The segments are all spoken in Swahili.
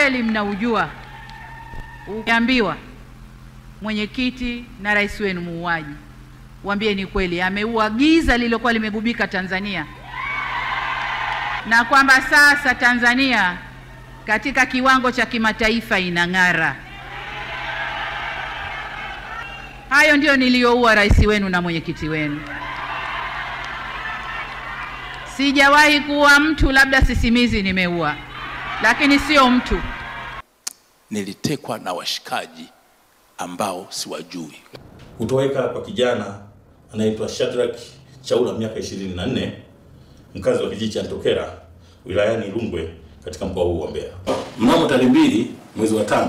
ukweli mnaujua. Ukiambiwa mwenyekiti na rais wenu muuaji, waambie ni kweli ameua giza lililokuwa limegubika Tanzania, na kwamba sasa Tanzania katika kiwango cha kimataifa inang'ara. Hayo ndio niliyoua rais wenu na mwenyekiti wenu. Sijawahi kuua mtu, labda sisimizi nimeua, lakini sio mtu. Nilitekwa na washikaji ambao siwajui. Kutoweka kwa kijana anaitwa Shadrack Chaula, miaka 24, mkazi wa kijiji cha Ntokera wilayani Rungwe katika mkoa huu wa Mbeya. Mnamo tarehe 2 mwezi wa 5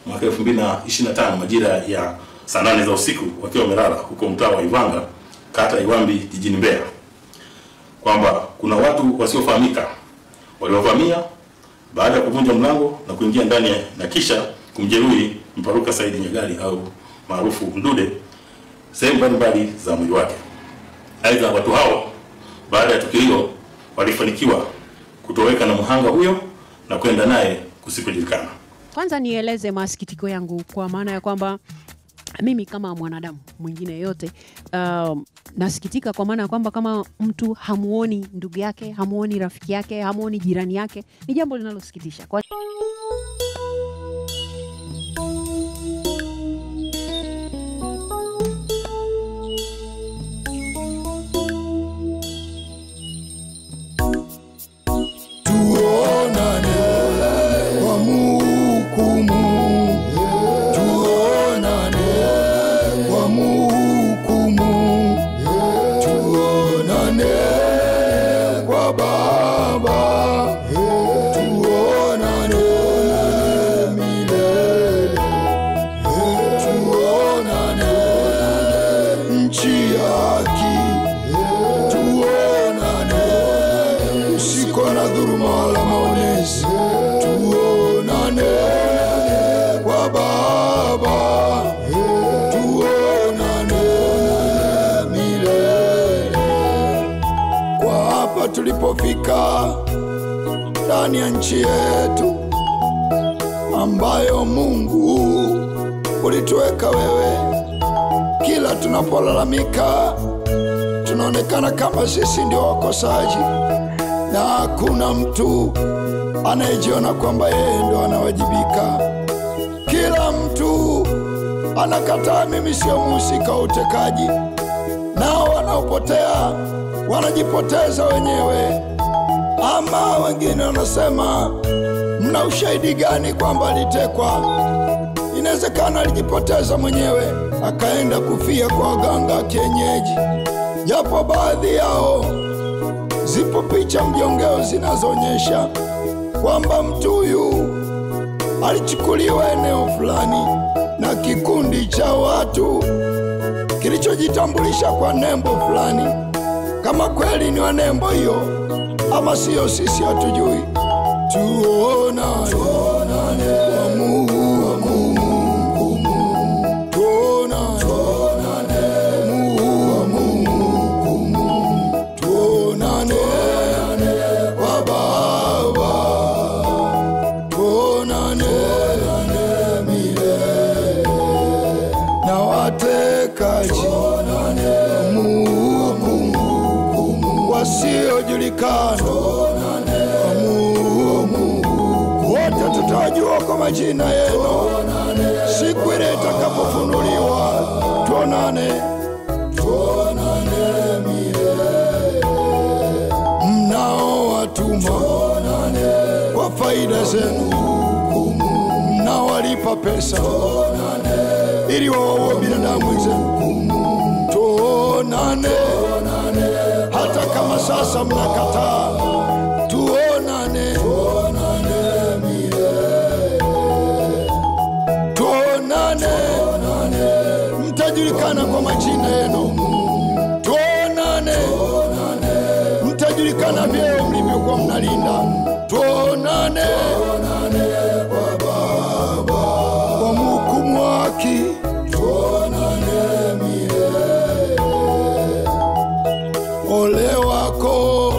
mwaka 2025 majira ya saa 8 za usiku, wakiwa wamelala huko mtaa wa Ivanga, kata Iwambi, jijini Mbeya, kwamba kuna watu wasiofahamika waliovamia baada ya kuvunja mlango na kuingia ndani na kisha kumjeruhi Mparuka Saidi Nyagali au maarufu Ndude sehemu mbalimbali za mwili wake. Aidha, watu hao baada ya tukio hilo walifanikiwa kutoweka na mhanga huyo na kwenda naye kusikojulikana. Kwanza nieleze masikitiko yangu kwa maana ya kwamba mimi kama mwanadamu mwingine yote nasikitika kwa maana ya kwamba kama mtu hamuoni ndugu yake, hamuoni rafiki yake, hamuoni jirani yake, ni jambo linalosikitisha. Tulipofika ndani ya nchi yetu ambayo Mungu ulituweka wewe, kila tunapolalamika tunaonekana kama sisi ndio wakosaji, na hakuna mtu anayejiona kwamba yeye ndio anawajibika. Kila mtu anakataa mimi sio mhusika wa utekaji, nao wanaopotea wanajipoteza wenyewe. Ama wengine wanasema, mna ushahidi gani kwamba alitekwa? Inawezekana alijipoteza mwenyewe akaenda kufia kwa waganga kienyeji. Japo baadhi yao zipo picha mjongeo zinazoonyesha kwamba mtu huyu alichukuliwa eneo fulani na kikundi cha watu kilichojitambulisha kwa nembo fulani. Kama kweli ni wa nembo hiyo ama sio, sisi hatujui. Tuonane kwa Mungu, tuonane kwa Baba, tuonane milele na watekaji wasiojulikana. Wote tutajua kwa majina yenu siku ile itakapofunuliwa. Tuonane milele. Mnao watuma kwa faida zenu, mnawalipa pesa ili wawaue binadamu wenzenu. Tuonane hata kama sasa mnakataa. Tuonane milele. Tuonane, mtajulikana kwa majina yenu. Tuonane, mtajulikana vyeo mlivyokuwa mnalinda. Tuonane kwa Baba, kwa mhukumu wa haki. Tuonane milele. Ole wako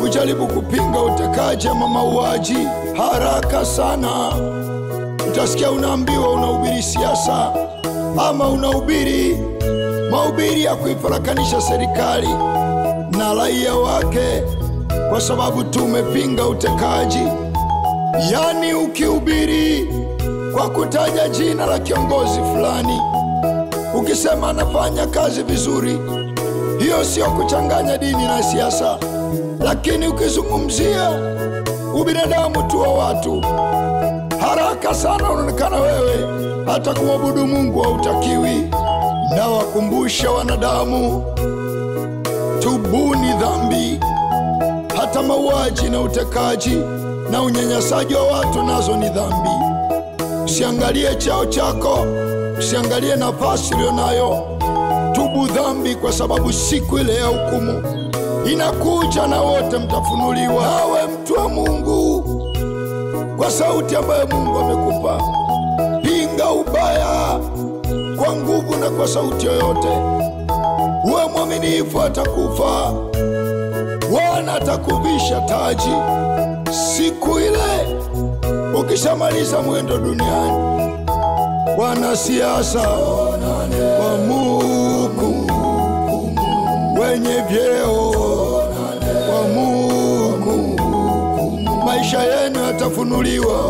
ujali ukijaribu kupinga utekaji ama mauaji, haraka sana utasikia unaambiwa unahubiri siasa ama unahubiri mahubiri ya kuifarakanisha serikali na raia wake, kwa sababu tumepinga utekaji. Yani ukihubiri kwa kutaja jina la kiongozi fulani, ukisema anafanya kazi vizuri, hiyo sio kuchanganya dini na siasa. Lakini ukizungumzia ubinadamu tu wa watu, haraka sana unaonekana wewe hata kumwabudu Mungu hautakiwi. Na wakumbusha wanadamu, tubuni dhambi. Hata mauaji na utekaji na unyanyasaji wa watu nazo ni dhambi. Usiangalie chao chako, usiangalie nafasi ulionayo. Tubu dhambi, kwa sababu siku ile ya hukumu inakuja na wote mtafunuliwa. Nawe mtu wa Mungu, kwa sauti ambayo Mungu amekupa, pinga ubaya kwa nguvu na kwa sauti yoyote. Uwe mwaminifu, atakufa. Bwana atakuvisha taji siku ile ukishamaliza mwendo duniani. Wanasiasa wa Mungu, wenye vyeo wa Mungu, maisha yenu yatafunuliwa,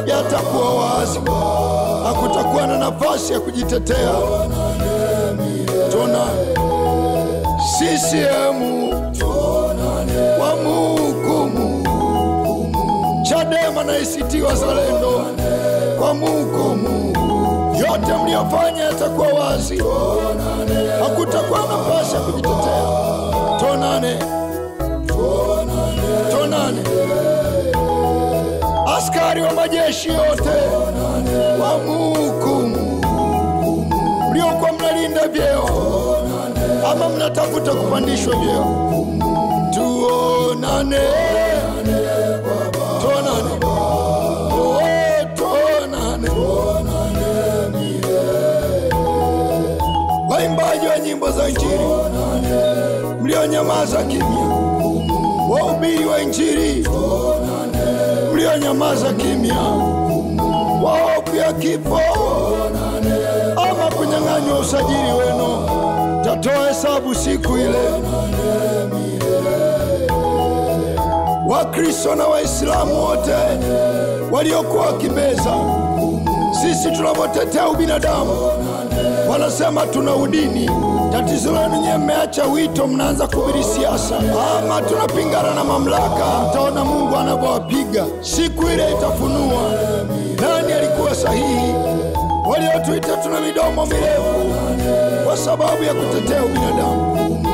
yatakuwa wazi. Hakutakuwa na nafasi ya kujitetea. Tuna CCM wa Mungu, Chadema na ACT Wazalendo wa Mungu, yote mliofanya yatakuwa wazi. Hakutakuwa nafasi ya kujitetea. Tonane. Askari wa majeshi yote wa Mungu, mliokuwa mnalinda vyeo ama mnatafuta kupandishwa vyeo, tuonane. Waimbaji wa nyimbo za Injili mlionyamaza kimya, wahubiri wa Injili mlionyamaza kimya, waovu ya kifo ama kunyang'anywa usajili wenu, tatoa hesabu siku ile. Wakristo na Waislamu wote waliokuwa wakimeza, sisi tunapotetea ubinadamu wanasema tuna udini. Tatizo lenu nyewe mmeacha wito, mnaanza kuhubiri siasa. Ama tunapingana na mamlaka, mtaona Mungu anapowapiga. Siku ile itafunua nani alikuwa sahihi. Waliotuita tuna midomo mirefu kwa sababu ya kutetea ubinadamu,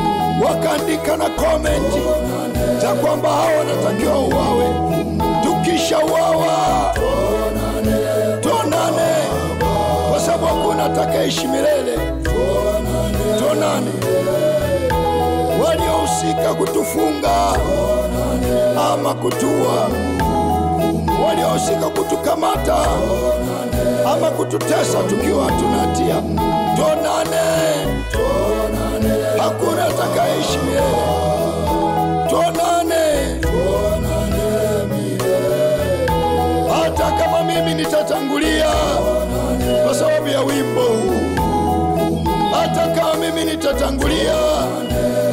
wakaandika na komenti za kwamba hao wanatakiwa uwawe. Tukisha uwawa tuonane, kwa sababu hakuna atakayeishi milele. Tuonane. Waliohusika kutufunga ama kutua, waliohusika kutukamata ama kututesa tukiwa hatuna hatia, tuonane. Hakuna atakayeishi milele. Tuonane. Hata kama mimi nitatangulia kwa sababu ya wimbo huu, hata kama mimi nitatangulia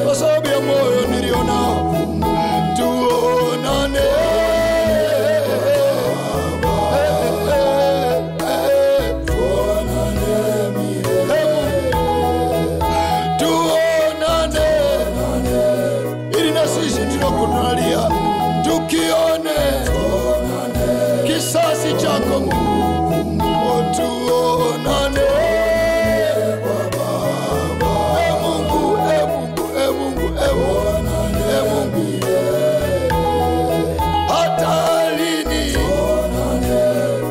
kwa sababu ya moyo nilionao, tuonane. Tuonane ili na sisi tunakunalia tukione kisasi chako Mungu. Tuonane. Hata lini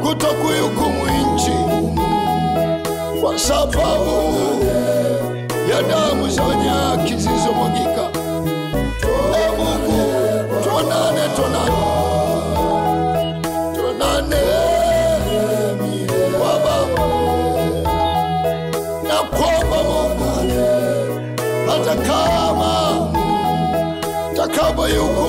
kutokuhukumu nchi kwa sababu ya damu za wenye haki zilizomwagika? Mungu, tuonane. Baba, nakuomba Mungu, hata kama yuko